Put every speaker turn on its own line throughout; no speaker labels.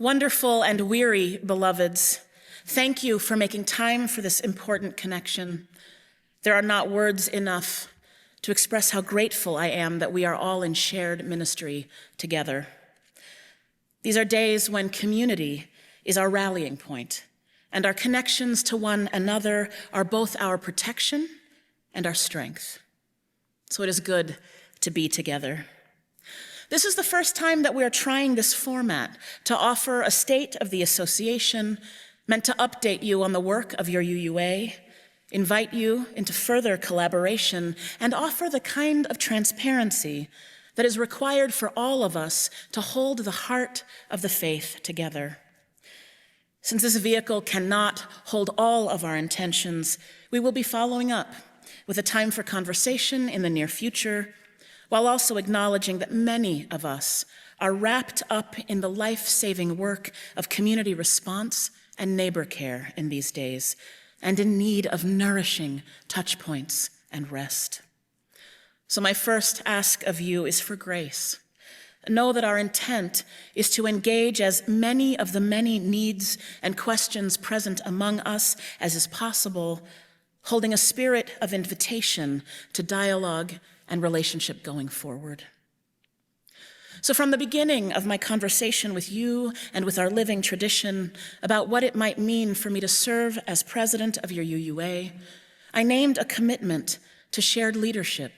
Wonderful and weary beloveds, thank you for making time for this important connection. There are not words enough to express how grateful I am that we are all in shared ministry together. These are days when community is our rallying point, and our connections to one another are both our protection and our strength. So it is good to be together. This is the first time that we are trying this format to offer a state of the association meant to update you on the work of your UUA, invite you into further collaboration, and offer the kind of transparency that is required for all of us to hold the heart of the faith together. Since this vehicle cannot hold all of our intentions, we will be following up with a time for conversation in the near future, while also acknowledging that many of us are wrapped up in the life-saving work of community response and neighbor care in these days, and in need of nourishing touch points and rest. So my first ask of you is for grace. Know that our intent is to engage as many of the many needs and questions present among us as is possible, holding a spirit of invitation to dialogue and relationship going forward. So from the beginning of my conversation with you and with our living tradition about what it might mean for me to serve as president of your UUA, I named a commitment to shared leadership,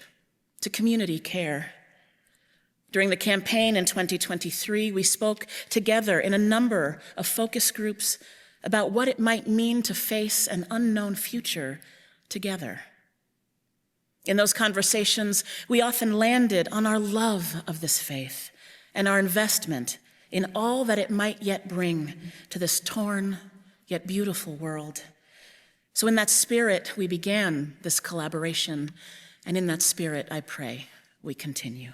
to community care. During the campaign in 2023, we spoke together in a number of focus groups about what it might mean to face an unknown future together. In those conversations, we often landed on our love of this faith and our investment in all that it might yet bring to this torn yet beautiful world. So in that spirit, we began this collaboration, and in that spirit, I pray we continue.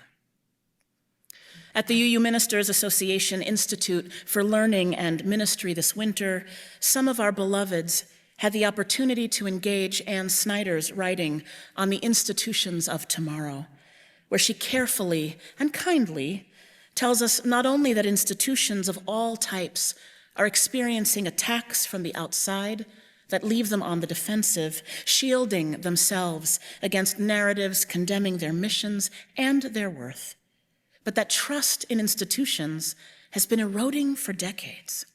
At the UU Ministers Association Institute for Learning and Ministry this winter, some of our beloveds had the opportunity to engage Ann Snyder's writing on the institutions of tomorrow, where she carefully and kindly tells us not only that institutions of all types are experiencing attacks from the outside that leave them on the defensive, shielding themselves against narratives condemning their missions and their worth, but that trust in institutions has been eroding for decades.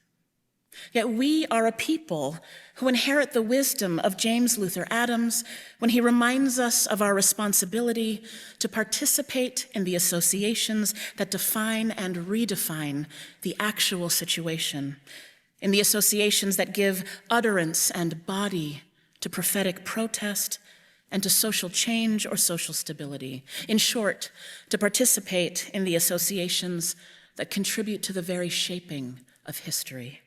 Yet we are a people who inherit the wisdom of James Luther Adams when he reminds us of our responsibility to participate in the associations that define and redefine the actual situation, in the associations that give utterance and body to prophetic protest and to social change or social stability. In short, to participate in the associations that contribute to the very shaping of history.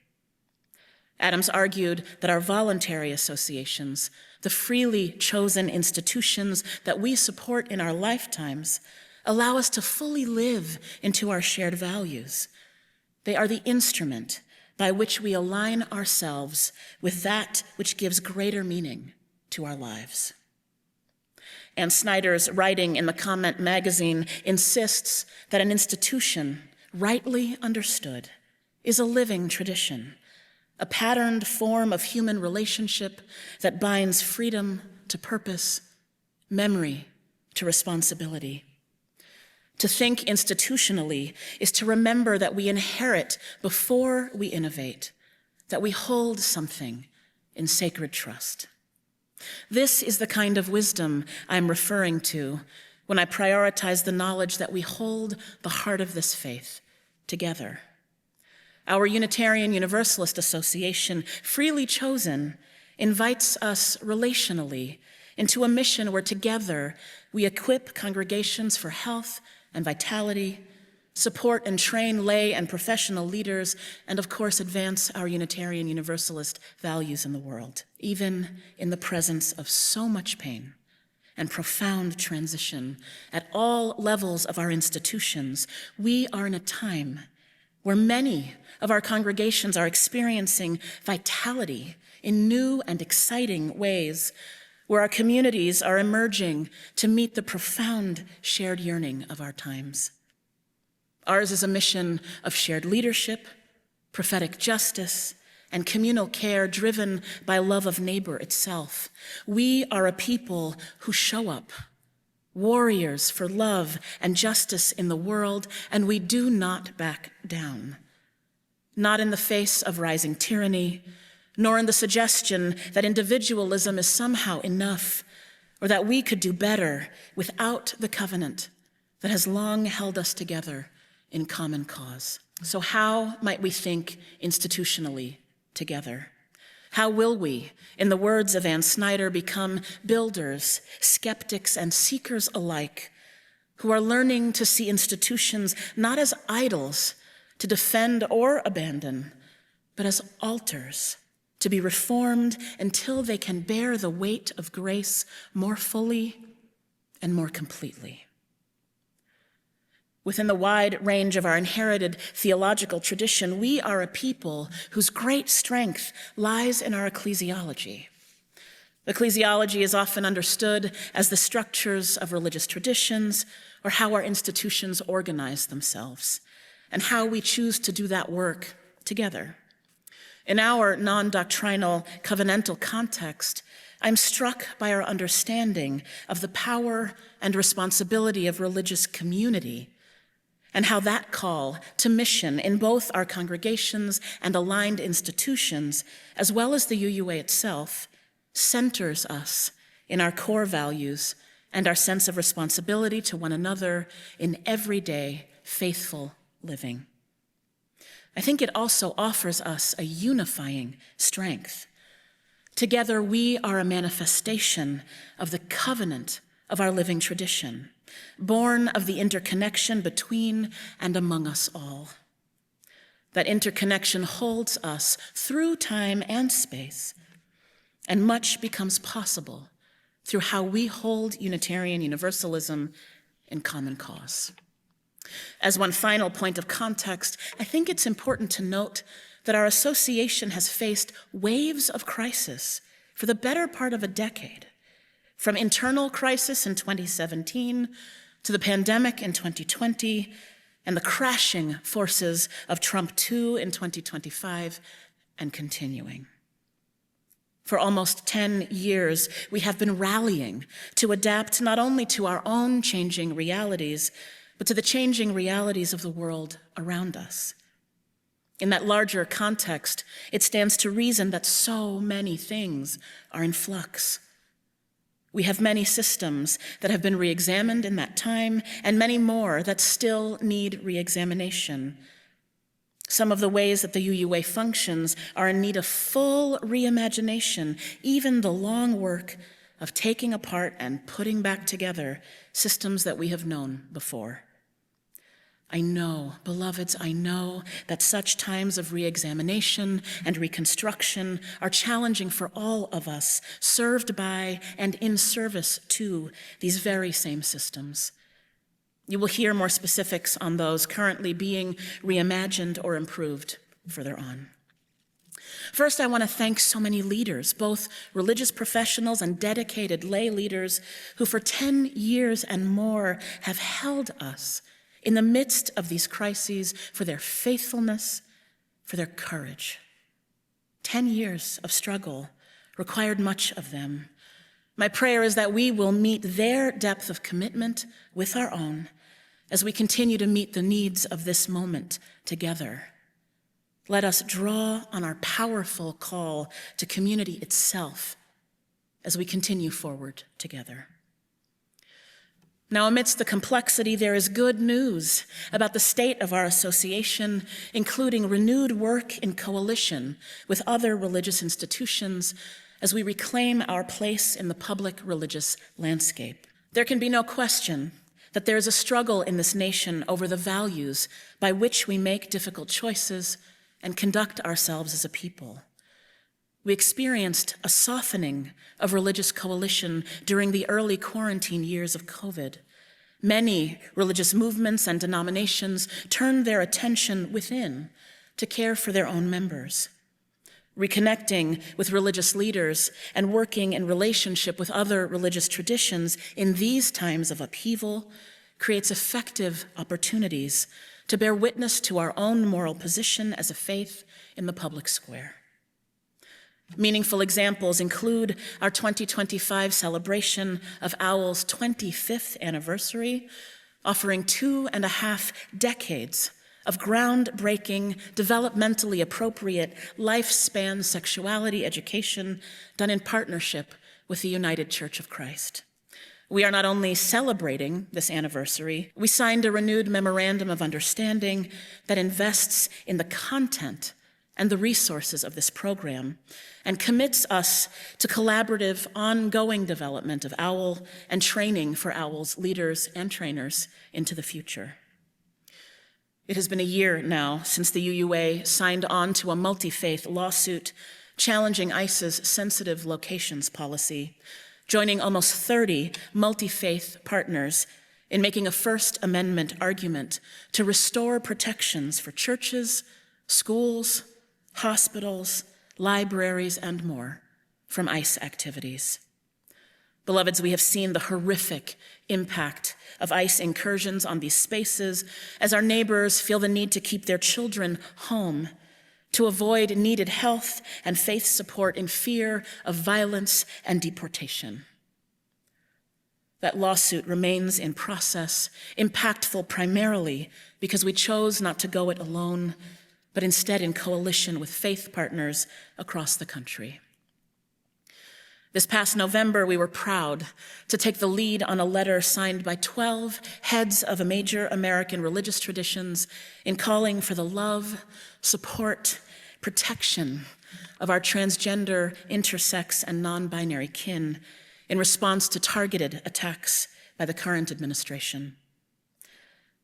Adams argued that our voluntary associations, the freely chosen institutions that we support in our lifetimes, allow us to fully live into our shared values. They are the instrument by which we align ourselves with that which gives greater meaning to our lives. Ann Snyder's writing in the Comment magazine insists that an institution, rightly understood, is a living tradition, a patterned form of human relationship that binds freedom to purpose, memory to responsibility. To think institutionally is to remember that we inherit before we innovate, that we hold something in sacred trust. This is the kind of wisdom I'm referring to when I prioritize the knowledge that we hold the heart of this faith together. Our Unitarian Universalist Association, freely chosen, invites us relationally into a mission where together we equip congregations for health and vitality, support and train lay and professional leaders, and of course advance our Unitarian Universalist values in the world, even in the presence of so much pain and profound transition at all levels of our institutions. We are in a time where many of our congregations are experiencing vitality in new and exciting ways, where our communities are emerging to meet the profound shared yearning of our times. Ours is a mission of shared leadership, prophetic justice, and communal care driven by love of neighbor itself. We are a people who show up, warriors for love and justice in the world, and we do not back down. Not in the face of rising tyranny, nor in the suggestion that individualism is somehow enough, or that we could do better without the covenant that has long held us together in common cause. So how might we think institutionally together? How will we, in the words of Ann Snyder, become builders, skeptics, and seekers alike, who are learning to see institutions not as idols to defend or abandon, but as altars to be reformed until they can bear the weight of grace more fully and more completely? Within the wide range of our inherited theological tradition, we are a people whose great strength lies in our ecclesiology. Ecclesiology is often understood as the structures of religious traditions or how our institutions organize themselves and how we choose to do that work together. In our non-doctrinal covenantal context, I'm struck by our understanding of the power and responsibility of religious community and how that call to mission in both our congregations and aligned institutions, as well as the UUA itself, centers us in our core values and our sense of responsibility to one another in everyday, faithful living. I think it also offers us a unifying strength. Together, we are a manifestation of the covenant of our living tradition, born of the interconnection between and among us all. That interconnection holds us through time and space, and much becomes possible through how we hold Unitarian Universalism in common cause. As one final point of context, I think it's important to note that our association has faced waves of crisis for the better part of a decade, from internal crisis in 2017 to the pandemic in 2020 and the crashing forces of Trump 2 in 2025 and continuing. For almost 10 years, we have been rallying to adapt not only to our own changing realities, but to the changing realities of the world around us. In that larger context, it stands to reason that so many things are in flux. We have many systems that have been re-examined in that time, and many more that still need re-examination. Some of the ways that the UUA functions are in need of full reimagination, even the long work of taking apart and putting back together systems that we have known before. I know, beloveds, I know that such times of re-examination and reconstruction are challenging for all of us, served by and in service to these very same systems. You will hear more specifics on those currently being reimagined or improved further on. First, I want to thank so many leaders, both religious professionals and dedicated lay leaders, who for 10 years and more have held us in the midst of these crises for their faithfulness, for their courage. 10 years of struggle required much of them. My prayer is that we will meet their depth of commitment with our own as we continue to meet the needs of this moment together. Let us draw on our powerful call to community itself as we continue forward together. Now, amidst the complexity, there is good news about the state of our association, including renewed work in coalition with other religious institutions as we reclaim our place in the public religious landscape. There can be no question that there is a struggle in this nation over the values by which we make difficult choices and conduct ourselves as a people. We experienced a softening of religious coalition during the early quarantine years of COVID. Many religious movements and denominations turned their attention within to care for their own members. Reconnecting with religious leaders and working in relationship with other religious traditions in these times of upheaval creates effective opportunities to bear witness to our own moral position as a faith in the public square. Meaningful examples include our 2025 celebration of OWL's 25th anniversary, offering 2.5 decades of groundbreaking, developmentally appropriate, lifespan sexuality education done in partnership with the United Church of Christ. We are not only celebrating this anniversary, we signed a renewed memorandum of understanding that invests in the content and the resources of this program and commits us to collaborative, ongoing development of OWL and training for OWL's leaders and trainers into the future. It has been a year now since the UUA signed on to a multi-faith lawsuit challenging ICE's sensitive locations policy, joining almost 30 multi-faith partners in making a First Amendment argument to restore protections for churches, schools, hospitals, libraries, and more from ICE activities. Beloveds, we have seen the horrific impact of ICE incursions on these spaces as our neighbors feel the need to keep their children home, to avoid needed health and faith support in fear of violence and deportation. That lawsuit remains in process, impactful primarily because we chose not to go it alone, but instead in coalition with faith partners across the country. This past November, we were proud to take the lead on a letter signed by 12 heads of major American religious traditions in calling for the love, support, protection of our transgender, intersex, and non-binary kin in response to targeted attacks by the current administration.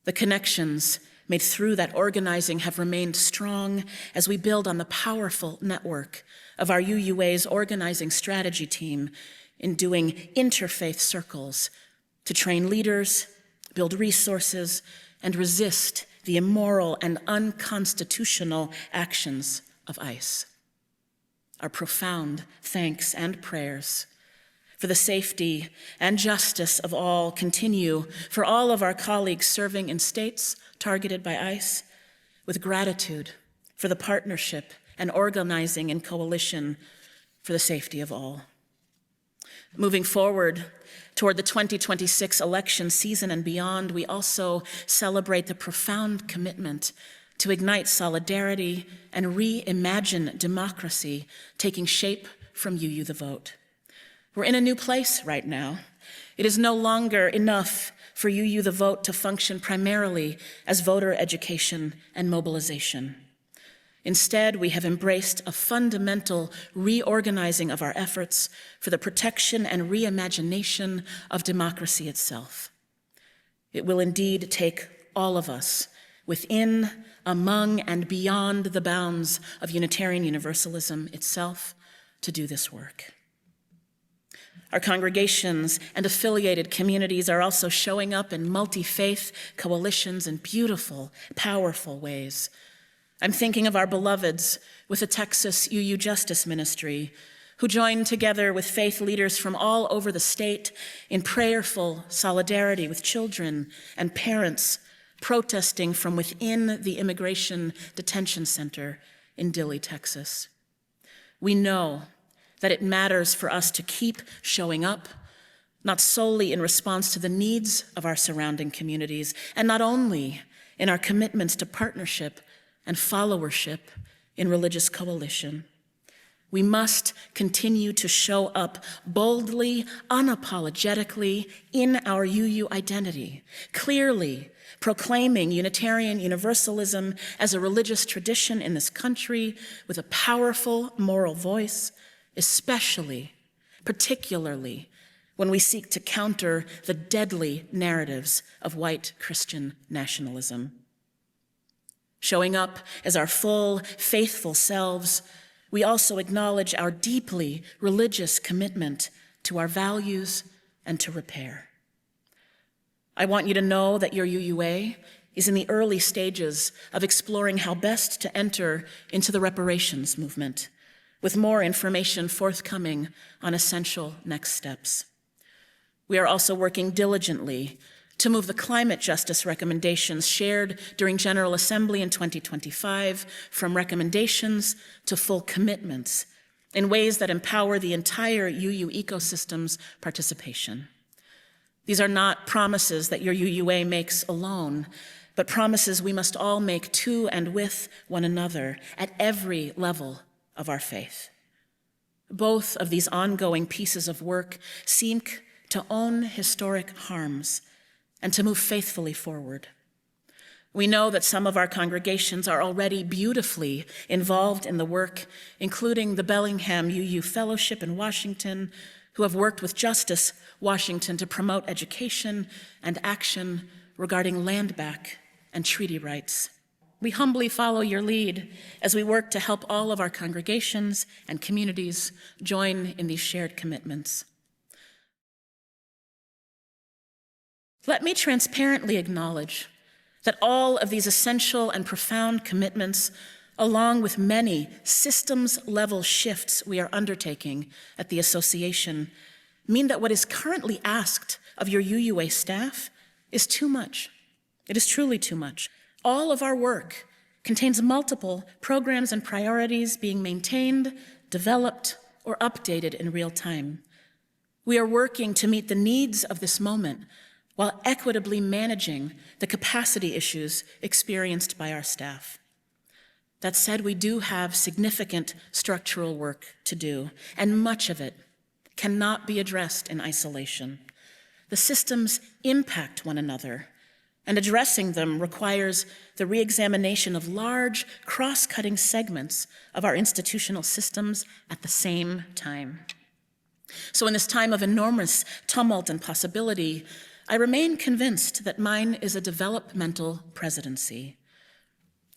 The connections made through that organizing have remained strong as we build on the powerful network of our UUA's organizing strategy team in doing interfaith circles to train leaders, build resources, and resist the immoral and unconstitutional actions of ICE. Our profound thanks and prayers for the safety and justice of all continue for all of our colleagues serving in states targeted by ICE, with gratitude for the partnership and organizing in coalition for the safety of all. Moving forward toward the 2026 election season and beyond, we also celebrate the profound commitment to ignite solidarity and reimagine democracy taking shape from UU the Vote. We're in a new place right now. It is no longer enough for UU the Vote to function primarily as voter education and mobilization. Instead, we have embraced a fundamental reorganizing of our efforts for the protection and reimagination of democracy itself. It will indeed take all of us within, among, and beyond the bounds of Unitarian Universalism itself to do this work. Our congregations and affiliated communities are also showing up in multi-faith coalitions in beautiful, powerful ways. I'm thinking of our beloveds with the Texas UU Justice Ministry, who joined together with faith leaders from all over the state in prayerful solidarity with children and parents protesting from within the Immigration Detention Center in Dilley, Texas. We know that it matters for us to keep showing up, not solely in response to the needs of our surrounding communities, and not only in our commitments to partnership and followership in religious coalition. We must continue to show up boldly, unapologetically in our UU identity, clearly proclaiming Unitarian Universalism as a religious tradition in this country with a powerful moral voice, particularly when we seek to counter the deadly narratives of white Christian nationalism. Showing up as our full, faithful selves, we also acknowledge our deeply religious commitment to our values and to repair. I want you to know that your UUA is in the early stages of exploring how best to enter into the reparations movement, with more information forthcoming on essential next steps. We are also working diligently to move the climate justice recommendations shared during General Assembly in 2025 from recommendations to full commitments in ways that empower the entire UU ecosystem's participation. These are not promises that your UUA makes alone, but promises we must all make to and with one another at every level of our faith. Both of these ongoing pieces of work seek to own historic harms and to move faithfully forward. We know that some of our congregations are already beautifully involved in the work, including the Bellingham UU Fellowship in Washington, who have worked with Justice Washington to promote education and action regarding land back and treaty rights. We humbly follow your lead as we work to help all of our congregations and communities join in these shared commitments. Let me transparently acknowledge that all of these essential and profound commitments, along with many systems-level shifts we are undertaking at the association, mean that what is currently asked of your UUA staff is too much. It is truly too much. All of our work contains multiple programs and priorities being maintained, developed, or updated in real time. We are working to meet the needs of this moment while equitably managing the capacity issues experienced by our staff. That said, we do have significant structural work to do, and much of it cannot be addressed in isolation. The systems impact one another, and addressing them requires the re-examination of large, cross-cutting segments of our institutional systems at the same time. So in this time of enormous tumult and possibility, I remain convinced that mine is a developmental presidency.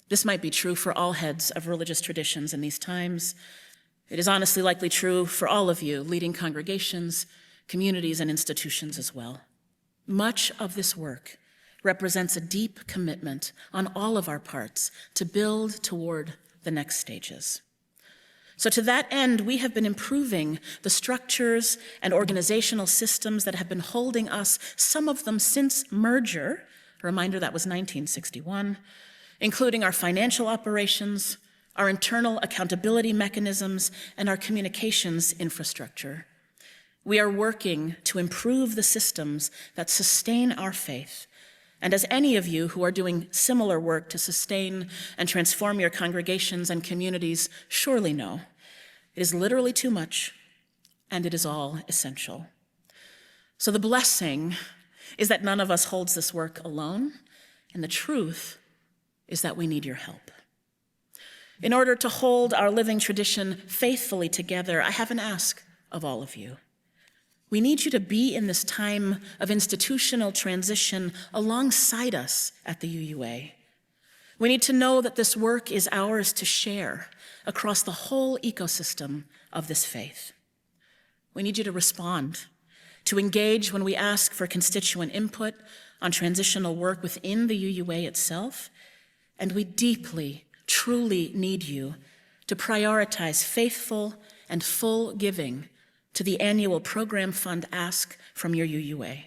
This might be true for all heads of religious traditions in these times. It is honestly likely true for all of you, leading congregations, communities, and institutions as well. Much of this work represents a deep commitment on all of our parts to build toward the next stages. So to that end, we have been improving the structures and organizational systems that have been holding us, some of them since merger, a reminder that was 1961, including our financial operations, our internal accountability mechanisms, and our communications infrastructure. We are working to improve the systems that sustain our faith. And as any of you who are doing similar work to sustain and transform your congregations and communities surely know, it is literally too much, and it is all essential. So the blessing is that none of us holds this work alone, and the truth is that we need your help. In order to hold our living tradition faithfully together, I have an ask of all of you. We need you to be in this time of institutional transition alongside us at the UUA. We need to know that this work is ours to share across the whole ecosystem of this faith. We need you to respond, to engage when we ask for constituent input on transitional work within the UUA itself, and we deeply, truly need you to prioritize faithful and full giving to the annual program fund ask from your UUA.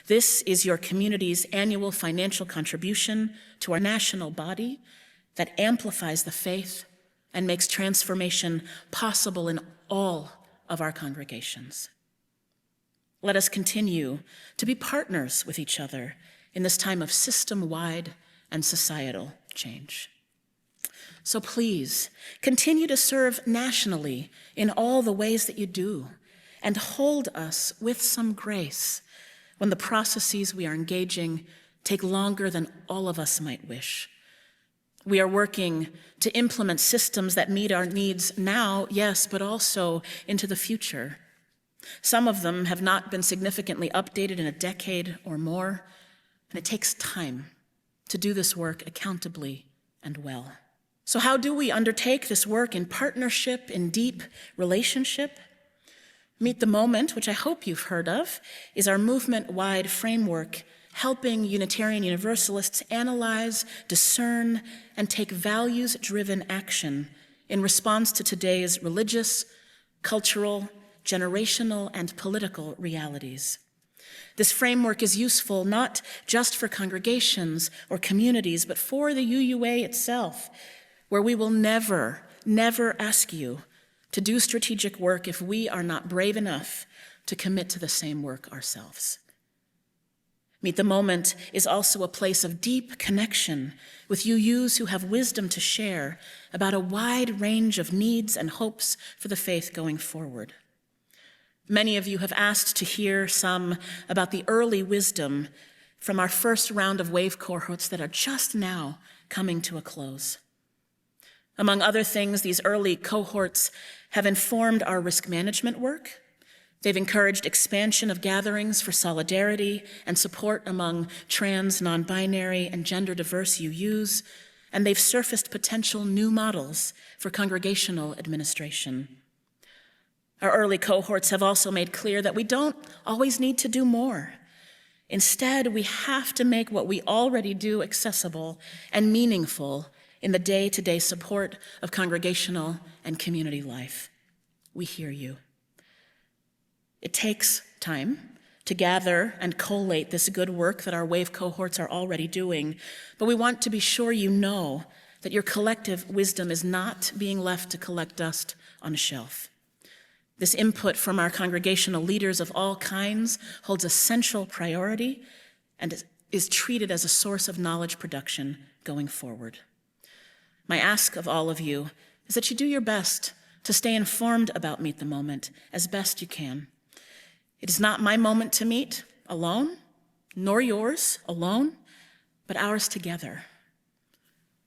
This is your community's annual financial contribution to our national body that amplifies the faith and makes transformation possible in all of our congregations. Let us continue to be partners with each other in this time of system-wide and societal change. So please, continue to serve nationally in all the ways that you do, and hold us with some grace when the processes we are engaging take longer than all of us might wish. We are working to implement systems that meet our needs now, yes, but also into the future. Some of them have not been significantly updated in a decade or more, and it takes time to do this work accountably and well. So how do we undertake this work in partnership, in deep relationship? Meet the Moment, which I hope you've heard of, is our movement-wide framework helping Unitarian Universalists analyze, discern, and take values-driven action in response to today's religious, cultural, generational, and political realities. This framework is useful not just for congregations or communities, but for the UUA itself, where we will never ask you to do strategic work if we are not brave enough to commit to the same work ourselves. Meet the Moment is also a place of deep connection with UUs who have wisdom to share about a wide range of needs and hopes for the faith going forward. Many of you have asked to hear some about the early wisdom from our first round of wave cohorts that are just now coming to a close. Among other things, these early cohorts have informed our risk management work. They've encouraged expansion of gatherings for solidarity and support among trans, non-binary, and gender-diverse UUs, and they've surfaced potential new models for congregational administration. Our early cohorts have also made clear that we don't always need to do more. Instead, we have to make what we already do accessible and meaningful in the day-to-day support of congregational and community life. We hear you. It takes time to gather and collate this good work that our wave cohorts are already doing, but we want to be sure you know that your collective wisdom is not being left to collect dust on a shelf. This input from our congregational leaders of all kinds holds a central priority and is treated as a source of knowledge production going forward. My ask of all of you is that you do your best to stay informed about Meet the Moment as best you can. It is not my moment to meet alone, nor yours alone, but ours together.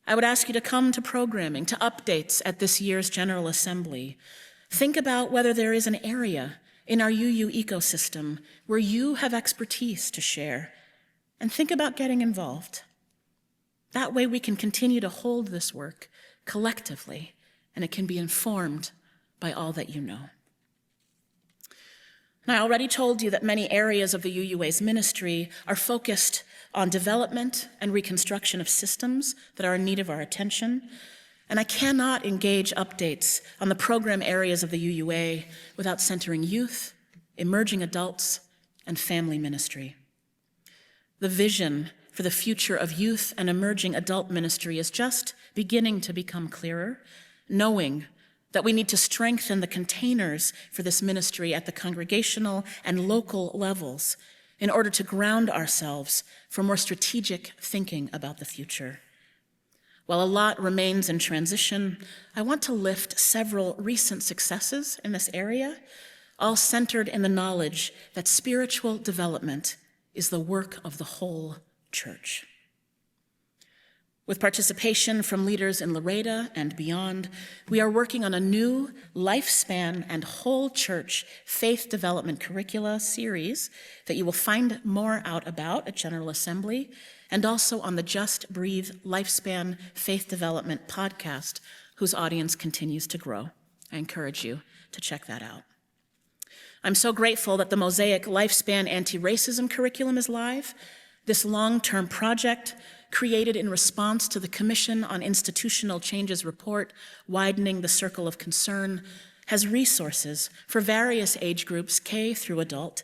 I would ask you to come to programming, to updates at this year's General Assembly. Think about whether there is an area in our UU ecosystem where you have expertise to share, and think about getting involved. That way we can continue to hold this work collectively, and it can be informed by all that you know. And I already told you that many areas of the UUA's ministry are focused on development and reconstruction of systems that are in need of our attention, and I cannot engage updates on the program areas of the UUA without centering youth, emerging adults, and family ministry. The vision for the future of youth and emerging adult ministry is just beginning to become clearer, knowing that we need to strengthen the containers for this ministry at the congregational and local levels in order to ground ourselves for more strategic thinking about the future. While a lot remains in transition, I want to lift several recent successes in this area, all centered in the knowledge that spiritual development is the work of the whole church. With participation from leaders in Laredo and beyond, we are working on a new lifespan and whole church faith development curricula series that you will find more out about at General Assembly, and also on the Just Breathe Lifespan Faith Development podcast, whose audience continues to grow. I encourage you to check that out. I'm so grateful that the Mosaic Lifespan Anti-Racism curriculum is live. This long-term project, created in response to the Commission on Institutional Changes report, Widening the Circle of Concern, has resources for various age groups, K through adult,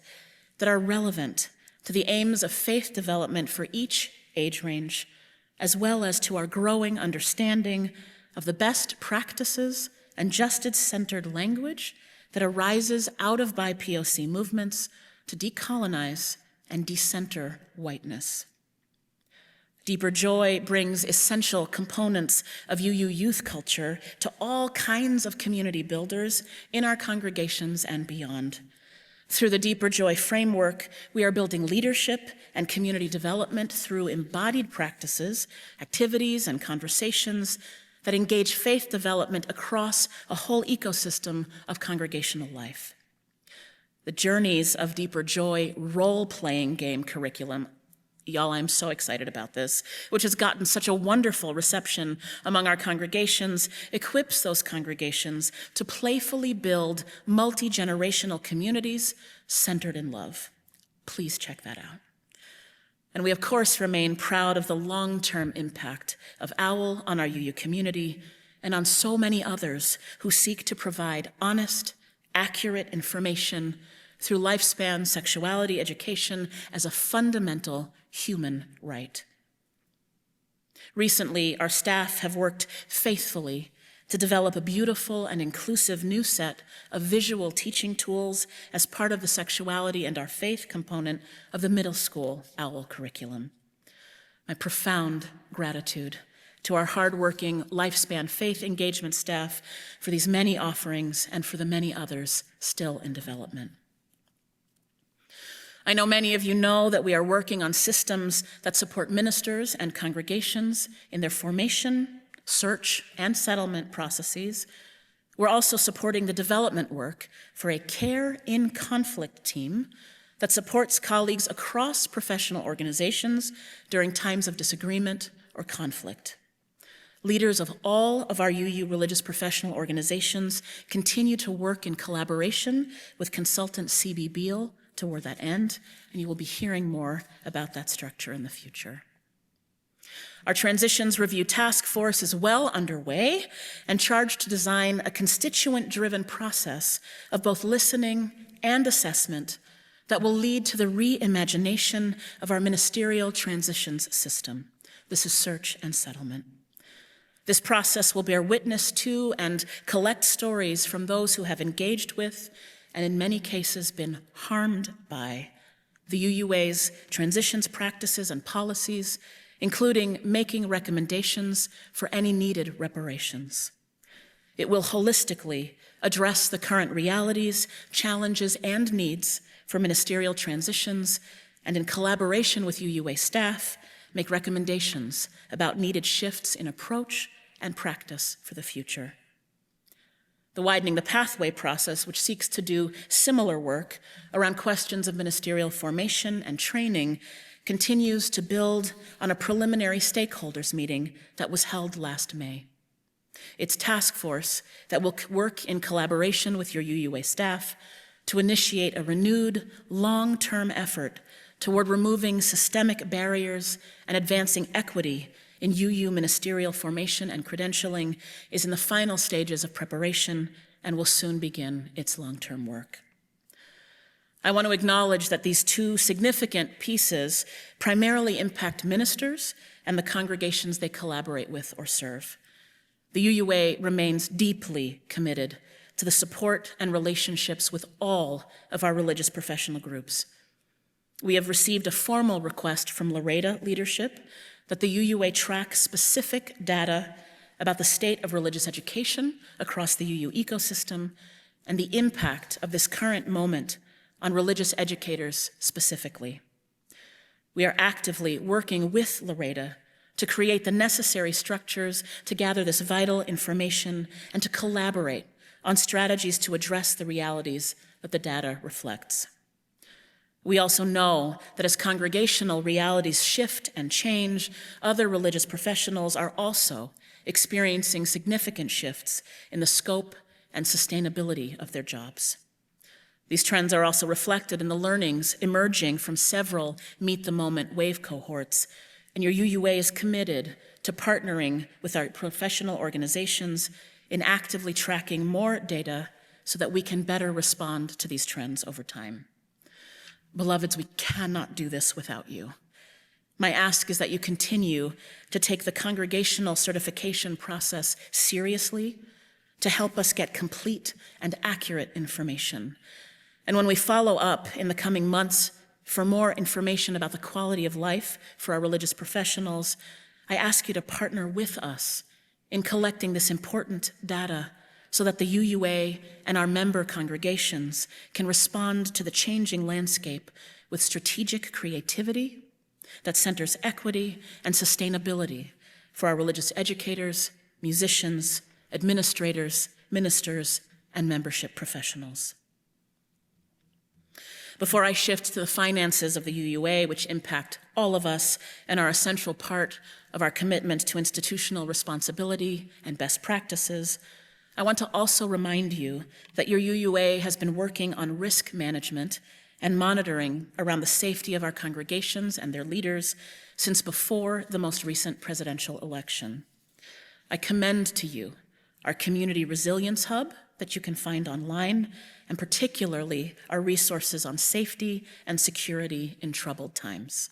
that are relevant to the aims of faith development for each age range, as well as to our growing understanding of the best practices and justice-centered language that arises out of BIPOC movements to decolonize and decenter whiteness. Deeper Joy brings essential components of UU youth culture to all kinds of community builders in our congregations and beyond. Through the Deeper Joy framework, we are building leadership and community development through embodied practices, activities, and conversations that engage faith development across a whole ecosystem of congregational life. The Journeys of Deeper Joy role-playing game curriculum, y'all, I'm so excited about this, which has gotten such a wonderful reception among our congregations, equips those congregations to playfully build multi-generational communities centered in love. Please check that out. And we, of course, remain proud of the long-term impact of OWL on our UU community and on so many others who seek to provide honest, accurate information through lifespan sexuality education as a fundamental human right. Recently, our staff have worked faithfully to develop a beautiful and inclusive new set of visual teaching tools as part of the sexuality and our faith component of the middle school OWL curriculum. My profound gratitude to our hardworking lifespan faith engagement staff for these many offerings and for the many others still in development. I know many of you know that we are working on systems that support ministers and congregations in their formation, search, and settlement processes. We're also supporting the development work for a care in conflict team that supports colleagues across professional organizations during times of disagreement or conflict. Leaders of all of our UU religious professional organizations continue to work in collaboration with consultant C.B. Beale toward that end, and you will be hearing more about that structure in the future. Our Transitions Review Task Force is well underway and charged to design a constituent-driven process of both listening and assessment that will lead to the reimagination of our ministerial transitions system. This is search and settlement. This process will bear witness to and collect stories from those who have engaged with, and in many cases been harmed by, the UUA's transitions practices and policies, including making recommendations for any needed reparations. It will holistically address the current realities, challenges, and needs for ministerial transitions, and in collaboration with UUA staff, make recommendations about needed shifts in approach and practice for the future. The Widening the Pathway process, which seeks to do similar work around questions of ministerial formation and training, continues to build on a preliminary stakeholders meeting that was held last May. Its task force that will work in collaboration with your UUA staff to initiate a renewed, long-term effort toward removing systemic barriers and advancing equity in UU ministerial formation and credentialing is in the final stages of preparation and will soon begin its long-term work. I want to acknowledge that these two significant pieces primarily impact ministers and the congregations they collaborate with or serve. The UUA remains deeply committed to the support and relationships with all of our religious professional groups. We have received a formal request from Laredo leadership that the UUA track specific data about the state of religious education across the UU ecosystem and the impact of this current moment on religious educators specifically. We are actively working with Laredo to create the necessary structures to gather this vital information and to collaborate on strategies to address the realities that the data reflects. We also know that as congregational realities shift and change, other religious professionals are also experiencing significant shifts in the scope and sustainability of their jobs. These trends are also reflected in the learnings emerging from several Meet the Moment wave cohorts, and your UUA is committed to partnering with our professional organizations in actively tracking more data so that we can better respond to these trends over time. Beloveds, we cannot do this without you. My ask is that you continue to take the congregational certification process seriously to help us get complete and accurate information. And when we follow up in the coming months for more information about the quality of life for our religious professionals, I ask you to partner with us in collecting this important data so that the UUA and our member congregations can respond to the changing landscape with strategic creativity that centers equity and sustainability for our religious educators, musicians, administrators, ministers, and membership professionals. Before I shift to the finances of the UUA, which impact all of us and are a central part of our commitment to institutional responsibility and best practices, I want to also remind you that your UUA has been working on risk management and monitoring around the safety of our congregations and their leaders since before the most recent presidential election. I commend to you our Community Resilience Hub that you can find online, and particularly our resources on safety and security in troubled times.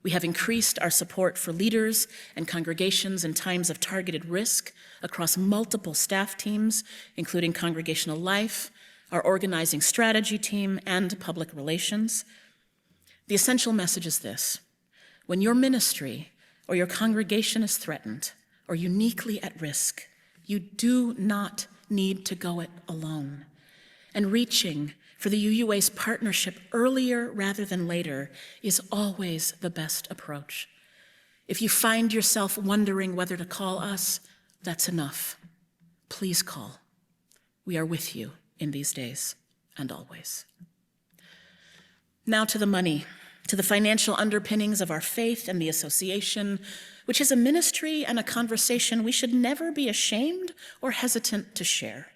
We have increased our support for leaders and congregations in times of targeted risk across multiple staff teams, including congregational life, our organizing strategy team, and public relations. The essential message is this: when your ministry or your congregation is threatened or uniquely at risk, you do not need to go it alone. And reaching for the UUA's partnership earlier rather than later is always the best approach. If you find yourself wondering whether to call us, that's enough. Please call. We are with you in these days and always. Now to the money, to the financial underpinnings of our faith and the association, which is a ministry and a conversation we should never be ashamed or hesitant to share.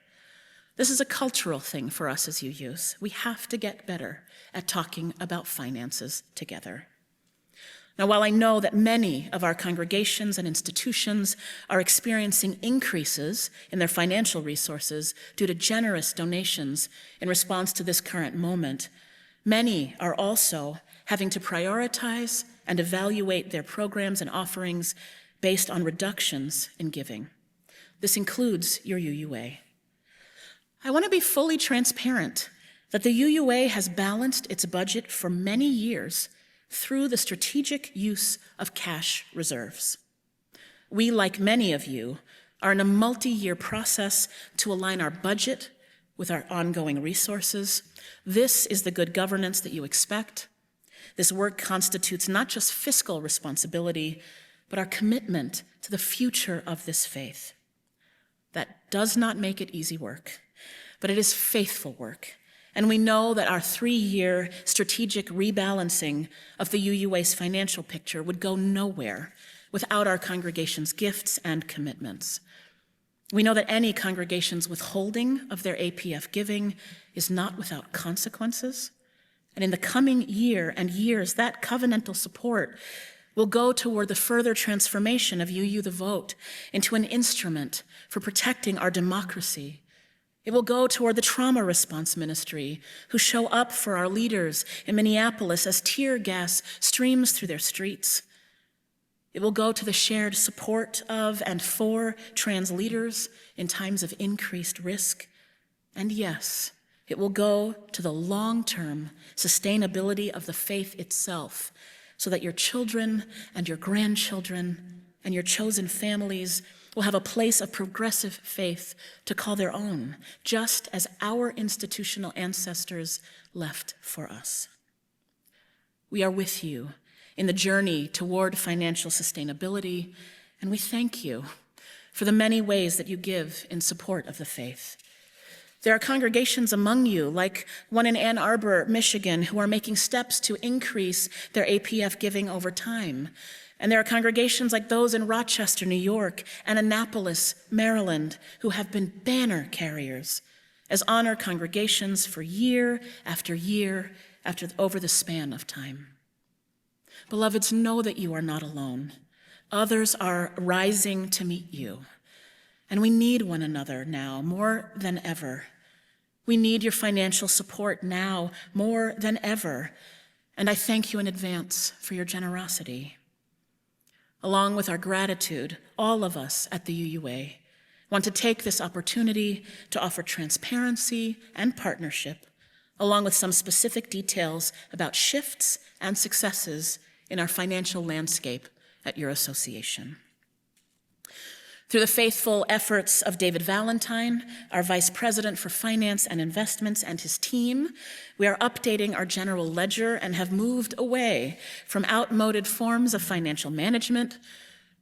This is a cultural thing for us as UUs. We have to get better at talking about finances together. Now, while I know that many of our congregations and institutions are experiencing increases in their financial resources due to generous donations in response to this current moment, many are also having to prioritize and evaluate their programs and offerings based on reductions in giving. This includes your UUA. I want to be fully transparent that the UUA has balanced its budget for many years through the strategic use of cash reserves. We, like many of you, are in a multi-year process to align our budget with our ongoing resources. This is the good governance that you expect. This work constitutes not just fiscal responsibility, but our commitment to the future of this faith. That does not make it easy work, but it is faithful work. And we know that our 3-year strategic rebalancing of the UUA's financial picture would go nowhere without our congregation's gifts and commitments. We know that any congregation's withholding of their APF giving is not without consequences. And in the coming year and years, that covenantal support will go toward the further transformation of UU the Vote into an instrument for protecting our democracy. It will go toward the trauma response ministry, who show up for our leaders in Minneapolis as tear gas streams through their streets. It will go to the shared support of and for trans leaders in times of increased risk. And yes, it will go to the long-term sustainability of the faith itself, so that your children and your grandchildren and your chosen families will have a place of progressive faith to call their own, just as our institutional ancestors left for us. We are with you in the journey toward financial sustainability, and we thank you for the many ways that you give in support of the faith. There are congregations among you, like one in Ann Arbor, Michigan, who are making steps to increase their APF giving over time. And there are congregations like those in Rochester, New York, and Annapolis, Maryland, who have been banner carriers as honor congregations for year after over the span of time. Beloveds, know that you are not alone. Others are rising to meet you. And we need one another now more than ever. We need your financial support now more than ever. And I thank you in advance for your generosity. Along with our gratitude, all of us at the UUA want to take this opportunity to offer transparency and partnership, along with some specific details about shifts and successes in our financial landscape at your association. Through the faithful efforts of David Valentine, our Vice President for Finance and Investments, and his team, we are updating our general ledger and have moved away from outmoded forms of financial management,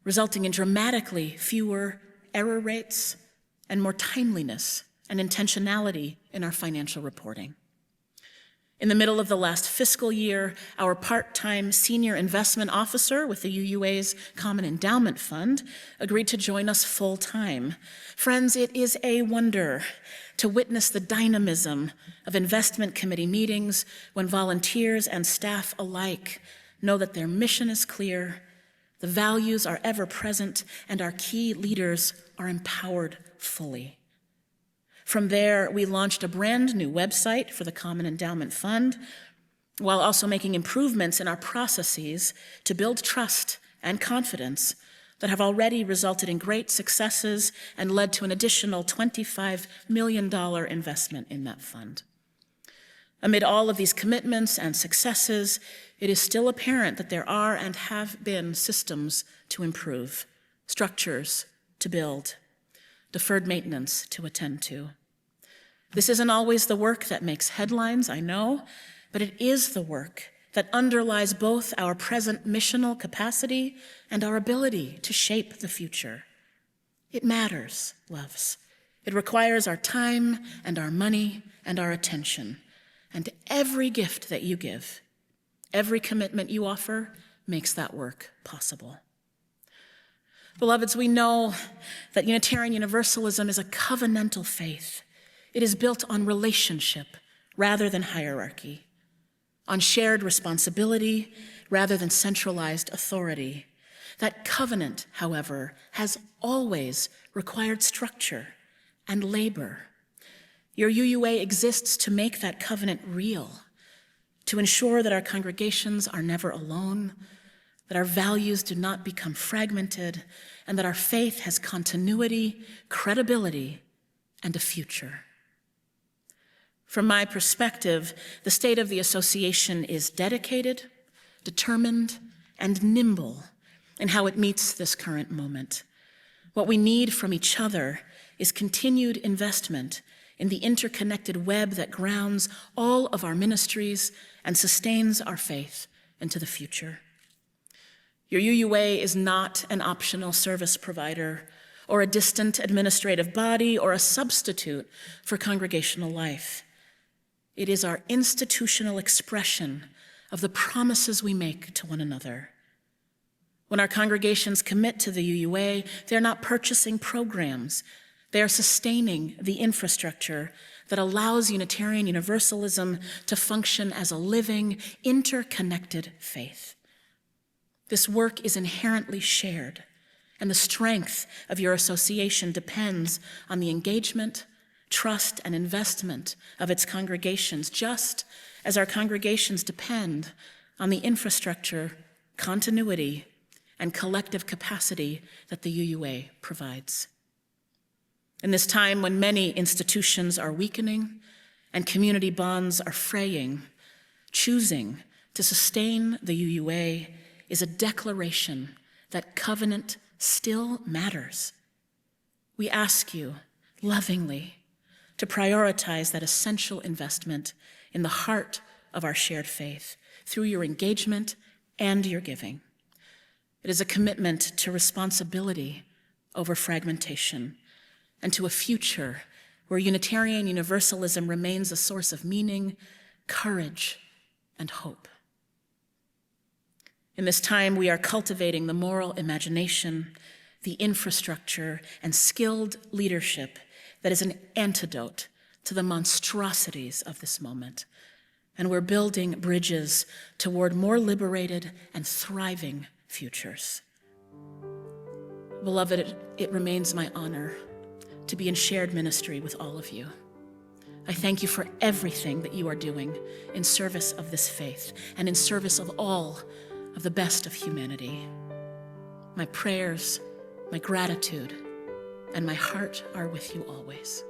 resulting in dramatically fewer error rates and more timeliness and intentionality in our financial reporting. In the middle of the last fiscal year, our part-time senior investment officer with the UUA's Common Endowment Fund agreed to join us full-time. Friends, it is a wonder to witness the dynamism of investment committee meetings when volunteers and staff alike know that their mission is clear, the values are ever present, and our key leaders are empowered fully. From there, we launched a brand new website for the Common Endowment Fund, while also making improvements in our processes to build trust and confidence that have already resulted in great successes and led to an additional $25 million investment in that fund. Amid all of these commitments and successes, it is still apparent that there are and have been systems to improve, structures to build, deferred maintenance to attend to. This isn't always the work that makes headlines, I know, but it is the work that underlies both our present missional capacity and our ability to shape the future. It matters, loves. It requires our time and our money and our attention. And every gift that you give, every commitment you offer, makes that work possible. Beloveds, we know that Unitarian Universalism is a covenantal faith. It is built on relationship rather than hierarchy, on shared responsibility rather than centralized authority. That covenant, however, has always required structure and labor. Your UUA exists to make that covenant real, to ensure that our congregations are never alone, that our values do not become fragmented, and that our faith has continuity, credibility, and a future. From my perspective, the state of the association is dedicated, determined, and nimble in how it meets this current moment. What we need from each other is continued investment in the interconnected web that grounds all of our ministries and sustains our faith into the future. Your UUA is not an optional service provider or a distant administrative body or a substitute for congregational life. It is our institutional expression of the promises we make to one another. When our congregations commit to the UUA, they're not purchasing programs. They are sustaining the infrastructure that allows Unitarian Universalism to function as a living, interconnected faith. This work is inherently shared, and the strength of your association depends on the engagement, trust, and investment of its congregations, just as our congregations depend on the infrastructure, continuity, and collective capacity that the UUA provides. In this time when many institutions are weakening and community bonds are fraying, choosing to sustain the UUA is a declaration that covenant still matters. We ask you lovingly to prioritize that essential investment in the heart of our shared faith through your engagement and your giving. It is a commitment to responsibility over fragmentation and to a future where Unitarian Universalism remains a source of meaning, courage, and hope. In this time, we are cultivating the moral imagination, the infrastructure, and skilled leadership that is an antidote to the monstrosities of this moment. And we're building bridges toward more liberated and thriving futures. Beloved, it remains my honor to be in shared ministry with all of you. I thank you for everything that you are doing in service of this faith and in service of all of the best of humanity. My prayers, my gratitude, and my heart are with you always.